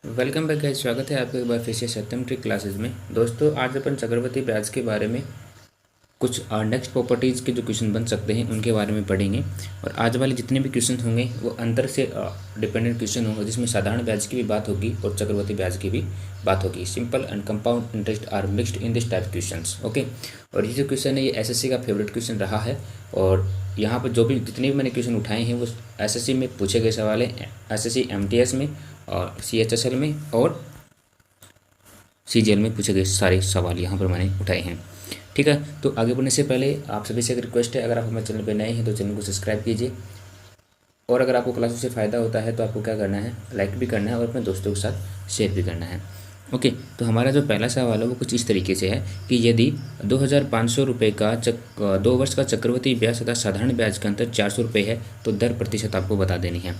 Welcome back guys, स्वागत है आपका एक बार फिर से सत्यम ट्रिक क्लासेस में। दोस्तों, आज अपन चक्रवर्ती ब्याज के बारे में कुछ नेक्स्ट प्रॉपर्टीज़ के जो क्वेश्चन बन सकते हैं उनके बारे में पढ़ेंगे। और आज वाले जितने भी क्वेश्चन होंगे वो अंतर से डिपेंडेंट क्वेश्चन होंगे, जिसमें साधारण ब्याज की भी बात होगी और चक्रवर्ती ब्याज की भी बात होगी। Simple and compound interest are mixed in this type questions. Okay, और ये जो क्वेश्चन है ये एसएससी का फेवरेट क्वेश्चन रहा है। और यहाँ पर जो भी जितने भी मैंने क्वेश्चन उठाए हैं वो एसएससी में पूछे गए सवाल हैं, एसएससी एमटीएस में और सीएचएसएल में और सीजीएल में पूछे गए सारे सवाल यहाँ पर मैंने उठाए हैं। ठीक है, तो आगे बढ़ने से पहले आप सभी से एक रिक्वेस्ट है, अगर आप हमारे चैनल पर नए हैं तो चैनल को सब्सक्राइब कीजिए। और अगर आपको क्लासों से फ़ायदा होता है तो आपको क्या करना है, लाइक भी करना है और अपने दोस्तों के साथ शेयर भी करना है। ओके, तो हमारा जो पहला सवाल है वो कुछ इस तरीके से है कि यदि 2500 रुपये का 2 वर्ष का चक्रवृद्धि ब्याज तथा साधारण ब्याज का अंतर 400 रुपये है तो दर प्रतिशत आपको बता देनी है।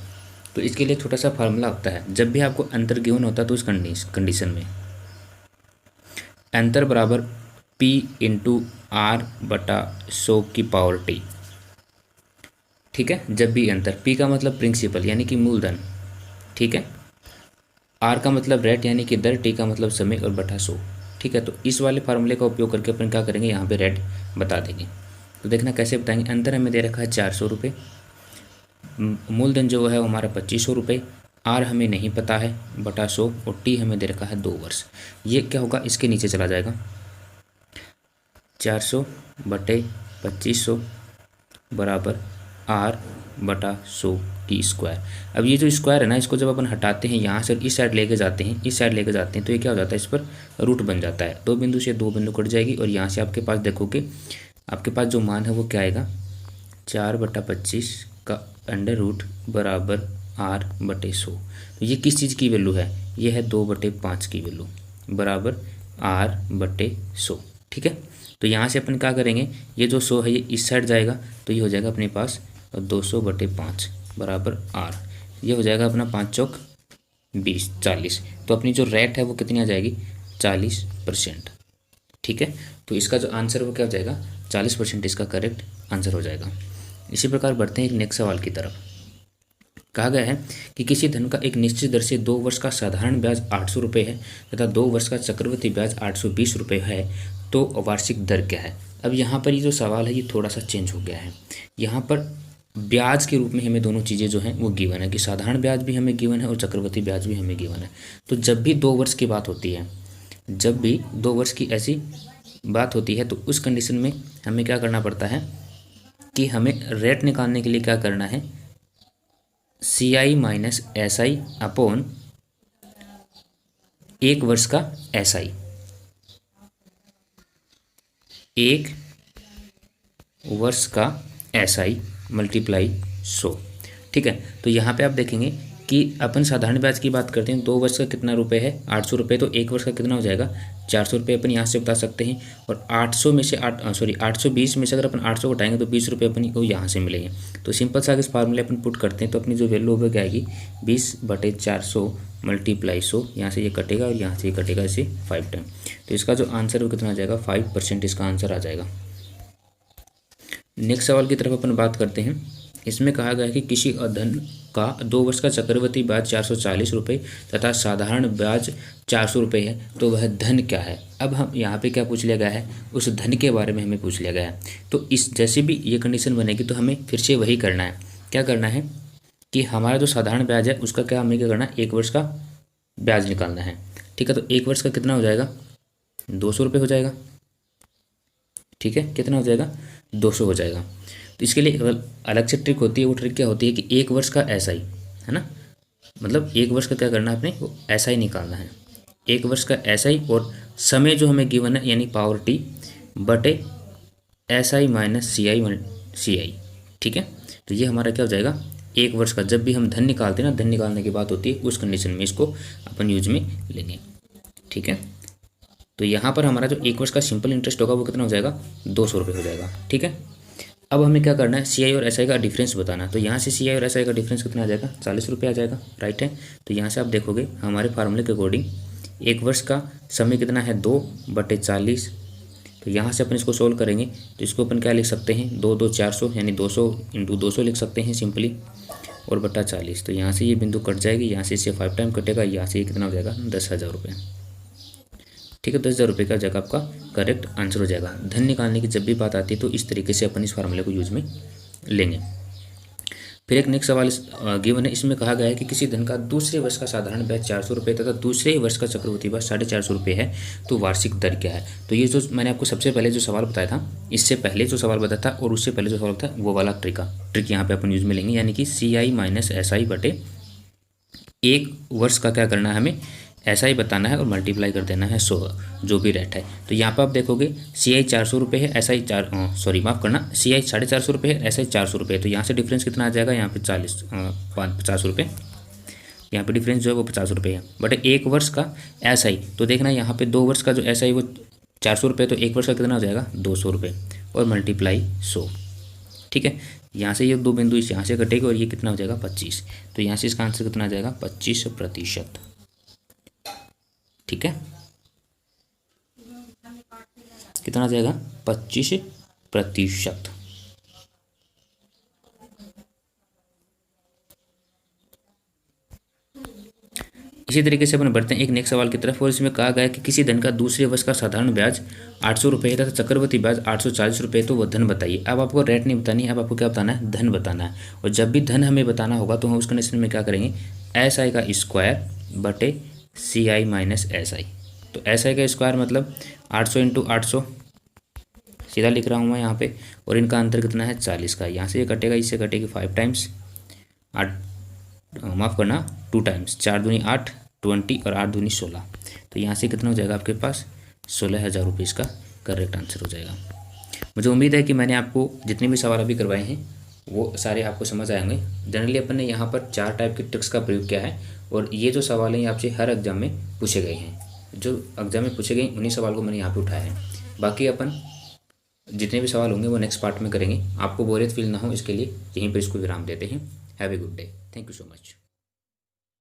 तो इसके लिए छोटा सा फार्मूला होता है, जब भी आपको अंतर गिवन होता है तो उस कंडीशन में अंतर बराबर P इंटू आर बटा 100 की पावर टी। ठीक है, जब भी अंतर, P का मतलब प्रिंसिपल यानी कि मूलधन, ठीक है, R का मतलब रेट यानी कि दर, T का मतलब समय और बटा 100। ठीक है, तो इस वाले फार्मूले का उपयोग करके अपन क्या करेंगे, यहाँ पे रेट बता देंगे। तो देखना कैसे बताएंगे। अंतर हमें दे रखा है 400 रुपये, मूलधन जो है वो हमारा 2500 रुपये, आर हमें नहीं पता है बटा 100 और टी हमें दे रखा है 2 वर्ष। ये क्या होगा, इसके नीचे चला जाएगा, 400 बटे 2500 बराबर आर बटा 100 की स्क्वायर। अब ये जो स्क्वायर है ना, इसको जब अपन हटाते हैं यहाँ से और इस साइड लेके जाते हैं, इस साइड लेके जाते हैं तो ये क्या हो जाता है, इस पर रूट बन जाता है। दो बिंदु से दो बिंदु कट जाएगी और यहाँ से आपके पास देखोगे, आपके पास जो मान है वो क्या आएगा, 4/25 का अंडर रूट बराबर आर बटे 100। तो ये किस चीज़ की वैल्यू है, ये है 2/5 की वैल्यू बराबर आर बटे 100। ठीक है, तो यहाँ से अपन क्या करेंगे, ये जो 100 है ये इस साइड जाएगा तो ये हो जाएगा अपने पास 200/5 बराबर आर। ये हो जाएगा अपना 5 चौक 20 40। तो अपनी जो रेट है वो कितनी आ जाएगी, 40%। ठीक है, तो इसका जो आंसर वो क्या हो जाएगा, 40% इसका करेक्ट आंसर हो जाएगा। इसी प्रकार बढ़ते हैं एक नेक्स्ट सवाल की तरफ। कहा गया है कि किसी धन का एक निश्चित दर से 2 वर्ष का साधारण ब्याज 800 रुपये है तथा 2 वर्ष का चक्रवृद्धि ब्याज 820 रुपये है, तो वार्षिक दर क्या है। अब यहाँ पर ये जो सवाल है ये थोड़ा सा चेंज हो गया है। यहाँ पर ब्याज के रूप में हमें दोनों चीज़ें जो हैं वो गिवन है कि साधारण ब्याज भी हमें गिवन है और चक्रवृद्धि ब्याज भी हमें गिवन है। तो जब भी 2 वर्ष की बात होती है, जब भी 2 वर्ष की ऐसी बात होती है तो उस कंडीशन में हमें क्या करना पड़ता है कि हमें रेट निकालने के लिए क्या करना है, CI माइनस SI अपॉन 1 वर्ष का SI, 1 वर्ष का SI मल्टीप्लाई 100। ठीक है, तो यहाँ पे आप देखेंगे कि अपन साधारण ब्याज की बात करते हैं, 2 वर्ष का कितना रुपए है, 800 रुपये, तो 1 वर्ष का कितना हो जाएगा, 400 रुपये अपन यहाँ से बता सकते हैं। और 800 में से 820 में से अगर अपन 800 घटाएंगे तो 20 रुपये अपन को यहाँ से मिलेंगे। तो सिंपल सा इस फार्मूले अपन पुट करते हैं तो अपनी जो वैल्यू हो क्या आएगी, 20/400 मल्टीप्लाई 100, यहाँ से ये कटेगा और यहाँ से ये कटेगा इसे 5 टाइम। तो इसका जो आंसर वो कितना आ जाएगा, 5% इसका आंसर आ जाएगा। नेक्स्ट सवाल की तरफ अपन बात करते हैं। इसमें कहा गया है कि किसी धन का 2 वर्ष का चक्रवृद्धि ब्याज 440 रुपये तथा साधारण ब्याज 400 रुपये है, तो वह धन क्या है। अब हम यहाँ पे क्या पूछ लिया गया है, उस धन के बारे में हमें पूछ लिया गया है। तो इस जैसे भी ये कंडीशन बनेगी तो हमें फिर से वही करना है, क्या करना है कि हमारा जो साधारण ब्याज है उसका क्या हमें क्या करना है, 1 वर्ष का ब्याज निकालना है। ठीक है, तो 1 वर्ष का कितना हो जाएगा, 200 रुपये हो जाएगा। ठीक है, कितना हो जाएगा, 200 हो जाएगा। तो इसके लिए अलग से ट्रिक होती है। वो ट्रिक क्या होती है कि 1 वर्ष का SI है ना, मतलब 1 वर्ष का क्या करना है अपने, वो SI निकालना है। 1 वर्ष का SI और समय जो हमें गिवन है यानी पावर T बटे SI माइनस CI। ठीक है, तो ये हमारा क्या हो जाएगा, 1 वर्ष का। जब भी हम धन निकालते हैं ना, धन निकालने की बात होती है, उस कंडीशन में इसको अपन यूज में लेंगे। ठीक है, तो यहाँ पर हमारा जो 1 वर्ष का सिंपल इंटरेस्ट होगा वो कितना हो जाएगा, 200 रुपये हो जाएगा। ठीक है, अब हमें क्या करना है, CI और SI का डिफरेंस बताना है। तो यहाँ से CI और SI का डिफरेंस कितना आ जाएगा, 40 रुपये आ जाएगा। राइट है, तो यहाँ से आप देखोगे हमारे फार्मूले के अकॉर्डिंग 1 वर्ष का समय कितना है, 2/40। तो यहाँ से अपन इसको सोल्व करेंगे तो इसको अपन क्या लिख सकते हैं, 2 2 400 यानी 200 × 200 लिख सकते हैं सिंपली। और बटा 40, तो यहाँ से ये बिंदु कट जाएगी, यहाँ से इससे 5 टाइम कटेगा, यहाँ से ये कितना हो जाएगा 10,000 रुपये। ठीक है, 10,000 रुपये का जगह आपका करेक्ट आंसर हो जाएगा। धन निकालने की जब भी बात आती है तो इस तरीके से अपन इस फार्मूले को यूज में लेंगे। फिर एक नेक्स्ट सवाल गिवन है, इसमें कहा गया है कि किसी धन का दूसरे वर्ष का साधारण ब्याज 400 रुपये तथा दूसरे वर्ष का चक्रवृद्धि ब्याज 450 रुपये है, तो वार्षिक दर क्या है। तो ये जो मैंने आपको सबसे पहले जो सवाल बताया था, इससे पहले जो सवाल बताया था और उससे पहले जो सवाल था वो वाला ट्रिक यहाँ पे अपन यूज में लेंगे, यानी कि CI माइनस SI बटे 1 वर्ष का क्या करना है, हमें SI बताना है और मल्टीप्लाई कर देना है 100 जो भी रेट है। तो यहाँ पर आप देखोगे CI 400 रुपये है, SI माफ़ करना, CI 450 रुपये है, SI 400 रुपये है। तो यहाँ से डिफरेंस कितना आ जाएगा, यहाँ पे 50 रुपये, यहाँ पे डिफरेंस जो है वो 50 रुपये है। बट 1 वर्ष का SI, तो देखना यहाँ पे 2 वर्ष का जो SI वो 400 रुपये, तो 1 वर्ष का कितना हो जाएगा 200 रुपये और मल्टीप्लाई 100। ठीक है, यहाँ से ये 2 बिंदु इस यहाँ से कटेगा और ये कितना हो जाएगा 25। तो यहाँ से इसका आंसर कितना आ जाएगा 25%। ठीक है, कितना आ जाएगा 25%। इसी तरीके से अपन बढ़ते हैं एक नेक्स्ट सवाल की तरफ, और इसमें कहा गया है कि किसी धन का दूसरे वर्ष का साधारण ब्याज 800 रुपये है तथा चक्रवृद्धि ब्याज 840 रुपये, तो वह धन बताइए। अब आपको रेट नहीं बतानी है, अब आपको क्या बताना है, धन बताना है। और जब भी धन हमें बताना होगा तो हम उस कंडीशन में क्या करेंगे, SI का स्क्वायर बटे CI माइनस SI। तो SI का स्क्वायर मतलब 800 इंटू 800, सीधा लिख रहा हूँ मैं यहाँ पे, और इनका अंतर कितना है 40 का। यहाँ से ये कटेगा, इससे कटेगी 5 टाइम्स, 8 माफ़ करना 2 टाइम्स, 4 दूनी 8 20 और 8 दूनी 16। तो यहाँ से कितना हो जाएगा आपके पास 16,000 रुपये इसका करेक्ट आंसर हो जाएगा। मुझे उम्मीद है कि मैंने आपको जितने भी सवाल अभी करवाए हैं वो सारे आपको समझ आएंगे। जनरली अपन ने यहाँ पर 4 टाइप के ट्रिक्स का प्रयोग किया है, और ये जो सवाल हैं आपसे हर एग्जाम में पूछे गए हैं। जो एग्जाम में पूछे गए उन्हीं सवाल को मैंने यहाँ पे उठाया है। बाकी अपन जितने भी सवाल होंगे वो नेक्स्ट पार्ट में करेंगे। आपको बोरियत फील ना हो इसके लिए यहीं पर इसको विराम देते हैं। Have a good day, thank you so much.